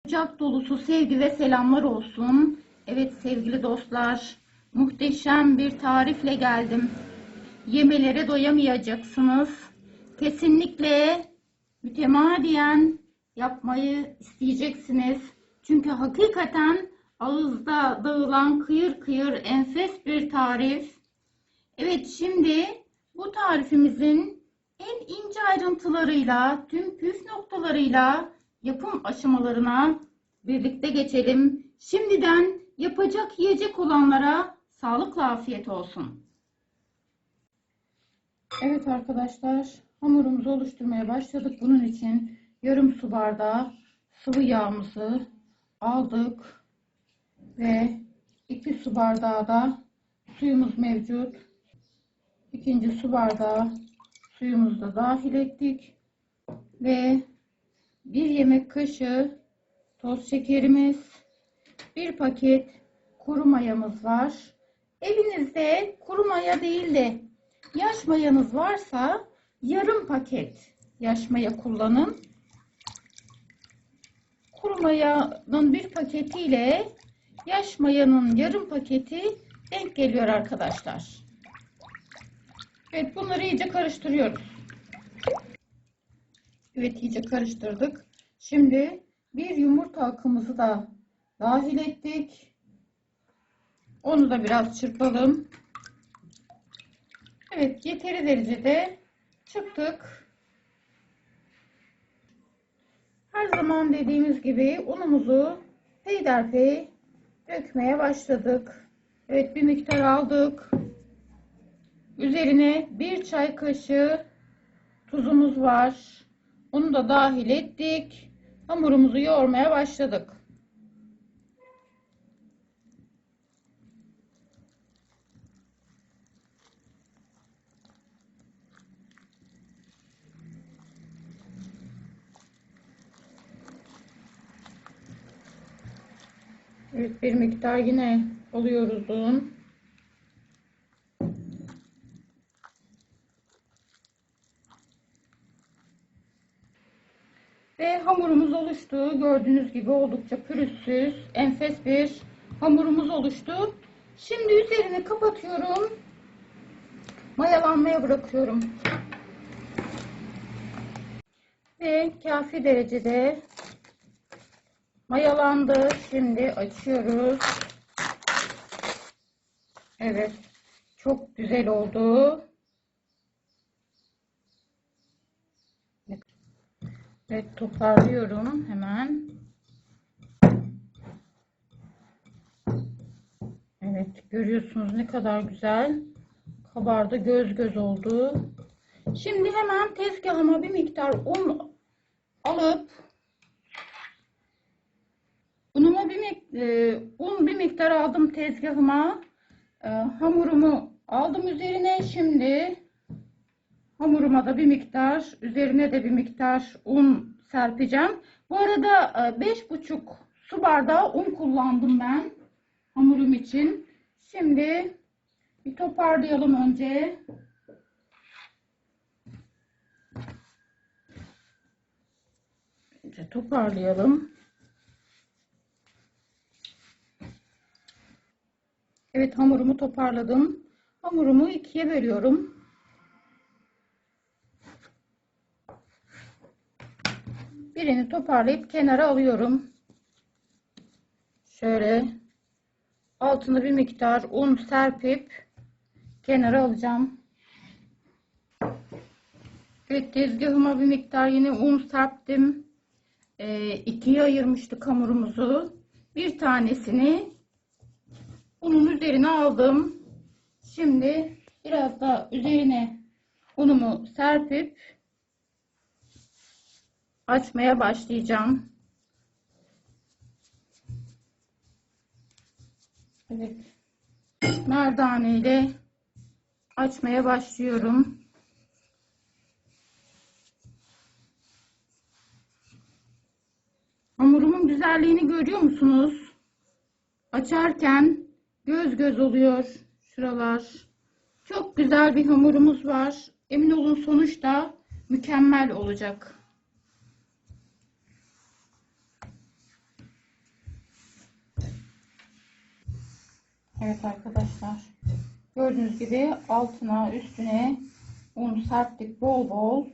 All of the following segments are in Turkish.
Kucak dolusu sevgi ve selamlar olsun. Evet sevgili dostlar, muhteşem bir tarifle geldim. Yemelere doyamayacaksınız. Kesinlikle mütemadiyen yapmayı isteyeceksiniz. Çünkü hakikaten ağızda dağılan kıyır kıyır enfes bir tarif. Evet, şimdi bu tarifimizin en ince ayrıntılarıyla, tüm püf noktalarıyla yapım aşamalarına birlikte geçelim. Şimdiden yapacak yiyecek olanlara sağlıkla afiyet olsun. Evet arkadaşlar, hamurumuzu oluşturmaya başladık. Bunun için yarım su bardağı sıvı yağımızı aldık ve 2 su bardağı da suyumuz mevcut. İkinci su bardağı suyumuzu da dahil ettik ve 1 yemek kaşığı toz şekerimiz, 1 paket kuru mayamız var. Evinizde kuru maya değil de yaş mayanız varsa yarım paket yaş maya kullanın. Kuru mayanın 1 paketi ile yaş mayanın yarım paketi denk geliyor arkadaşlar. Evet, bunları iyice karıştırıyoruz. Evet, iyice karıştırdık. Şimdi bir yumurta akımızı da dahil ettik. Onu da biraz çırpalım. Evet, yeteri derecede çırptık. Her zaman dediğimiz gibi unumuzu peyderpey dökmeye başladık. Evet, bir miktar aldık. Üzerine 1 çay kaşığı tuzumuz var. Onu da dahil ettik. Hamurumuzu yoğurmaya başladık. Evet, bir miktar yine alıyoruz un. Ve hamurumuz oluştu. Gördüğünüz gibi oldukça pürüzsüz, enfes bir hamurumuz oluştu. Şimdi üzerini kapatıyorum. Mayalanmaya bırakıyorum. Ve kafi derecede mayalandı. Şimdi açıyoruz. Evet, çok güzel oldu. Evet, toparlıyorum hemen. Evet, görüyorsunuz ne kadar güzel kabardı, göz göz oldu. Şimdi hemen tezgahıma bir miktar un alıp un bir miktar aldım tezgahıma. Hamurumu aldım üzerine. Şimdi hamuruma da bir miktar, üzerine de bir miktar un serpeceğim. Bu arada 5,5 su bardağı un kullandım ben hamurum için. Şimdi bir toparlayalım önce. Önce toparlayalım. Evet, hamurumu toparladım. Hamurumu 2'ye bölüyorum. Birini toparlayıp kenara alıyorum. Şöyle altına bir miktar un serpip kenara alacağım. Evet, tezgahıma bir miktar yine un serptim. 2'ye ayırmıştık hamurumuzu. Bir tanesini unun üzerine aldım. Şimdi biraz da üzerine unumu serpip açmaya başlayacağım. Evet, merdane ile açmaya başlıyorum. Hamurumun güzelliğini görüyor musunuz? Açarken göz göz oluyor şuralar. Çok güzel bir hamurumuz var. Emin olun sonuç da mükemmel olacak. Evet arkadaşlar. Gördüğünüz gibi altına üstüne un serptik bol bol.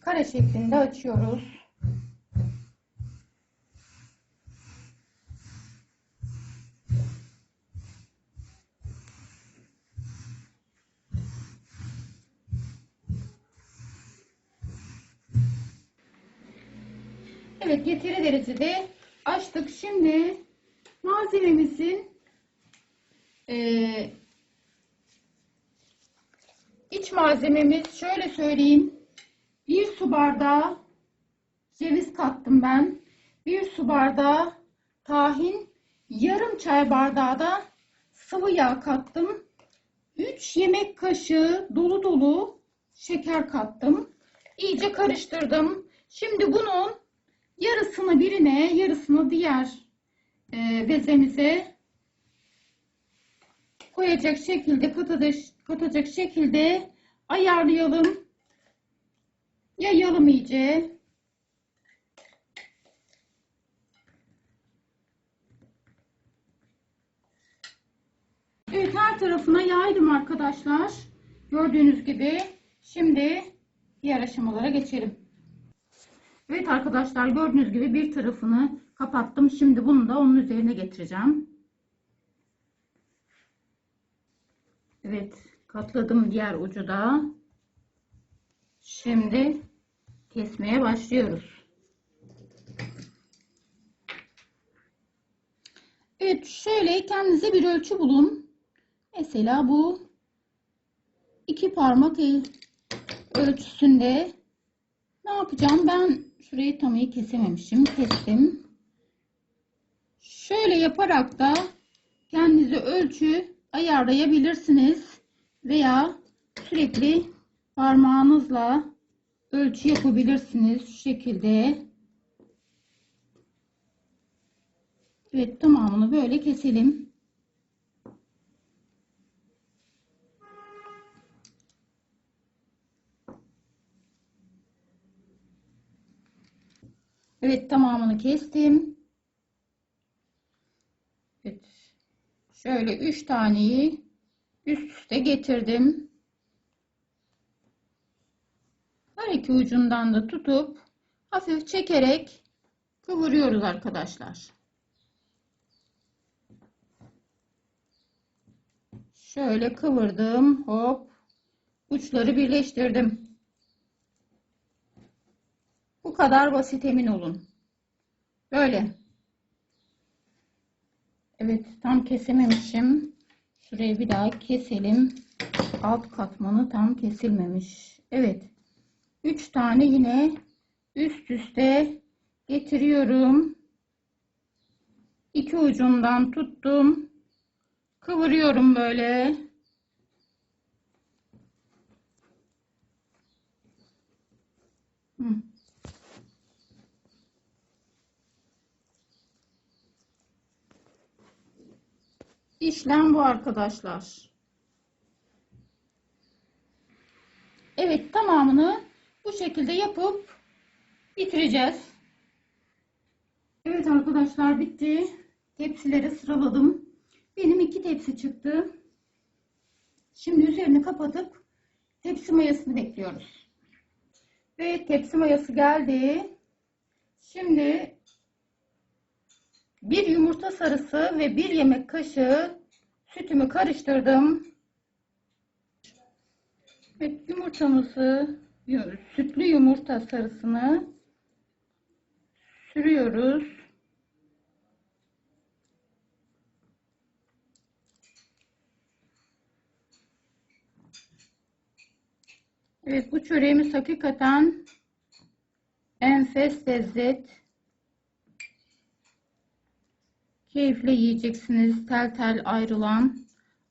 Kare şeklinde açıyoruz. Evet, yeteri derecede açtık. Şimdi malzememizin iç malzememiz şöyle söyleyeyim. 1 su bardağı ceviz kattım ben. 1 su bardağı tahin, yarım çay bardağı da sıvı yağ kattım. 3 yemek kaşığı dolu dolu şeker kattım. İyice karıştırdım. Şimdi bunun yarısını birine, yarısını diğer bezemize koyacak şekilde, katacak şekilde ayarlayalım. Yayalım iyice. Evet, her tarafına yaydım arkadaşlar. Gördüğünüz gibi. Şimdi diğer aşamalara geçelim. Evet arkadaşlar, gördüğünüz gibi bir tarafını kapattım. Şimdi bunu da onun üzerine getireceğim. Evet, katladım diğer ucu da. Şimdi kesmeye başlıyoruz. Evet, şöyle kendinize bir ölçü bulun. Mesela bu 2 parmak el ölçüsünde. Ne yapacağım? Ben şurayı tam iyi kesememişim. Kestim. Şöyle yaparak da kendinize ölçü ayarlayabilirsiniz. Veya sürekli parmağınızla ölçü yapabilirsiniz. Şu şekilde. Evet, tamamını böyle keselim. Evet, tamamını kestim. Evet. Şöyle 3 taneyi üst üste getirdim. Her iki ucundan da tutup hafif çekerek kıvırıyoruz arkadaşlar. Şöyle kıvırdım. Hop. Uçları birleştirdim. Bu kadar basit, emin olun. Böyle. Evet, tam kesememişim. Şurayı bir daha keselim. Alt katmanı tam kesilmemiş. Evet. 3 tane yine üst üste getiriyorum. İki ucundan tuttum. Kıvırıyorum böyle. İşlem bu arkadaşlar. Evet, tamamını bu şekilde yapıp bitireceğiz. Evet arkadaşlar, bitti. Tepsileri sıraladım. Benim 2 tepsi çıktı. Şimdi üzerini kapatıp tepsi mayasını bekliyoruz. Ve tepsi mayası geldi. Şimdi bir yumurta sarısı ve 1 yemek kaşığı sütümü karıştırdım. Evet, sütlü yumurta sarısını sürüyoruz. Evet, bu çöreğimiz hakikaten enfes lezzet. Keyifle yiyeceksiniz. Tel tel ayrılan,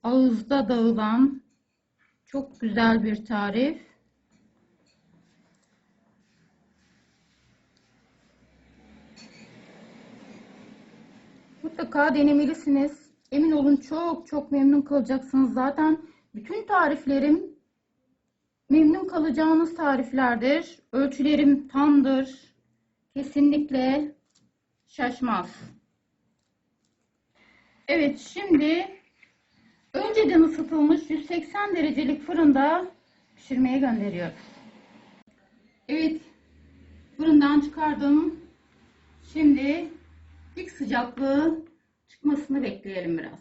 ağızda dağılan çok güzel bir tarif. Mutlaka denemelisiniz. Emin olun, çok çok memnun kalacaksınız. Zaten bütün tariflerim memnun kalacağınız tariflerdir. Ölçülerim tamdır. Kesinlikle şaşmaz. Evet, şimdi önceden ısıtılmış 180 derecelik fırında pişirmeye gönderiyoruz. Evet, fırından çıkardım. Şimdi ilk sıcaklığı çıkmasını bekleyelim biraz.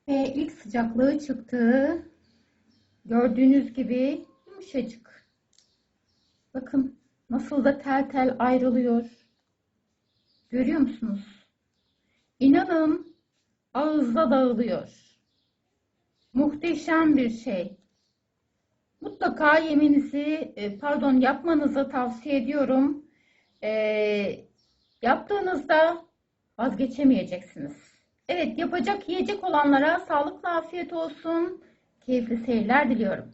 Ve ilk sıcaklığı çıktı. Gördüğünüz gibi yumuşacık. Bakın nasıl da tel tel ayrılıyor. Görüyor musunuz? İnanın ağızda dağılıyor. Muhteşem bir şey. Mutlaka yapmanızı tavsiye ediyorum. Yaptığınızda vazgeçemeyeceksiniz. Evet, yapacak yiyecek olanlara sağlıklı afiyet olsun. Keyifli seyirler diliyorum.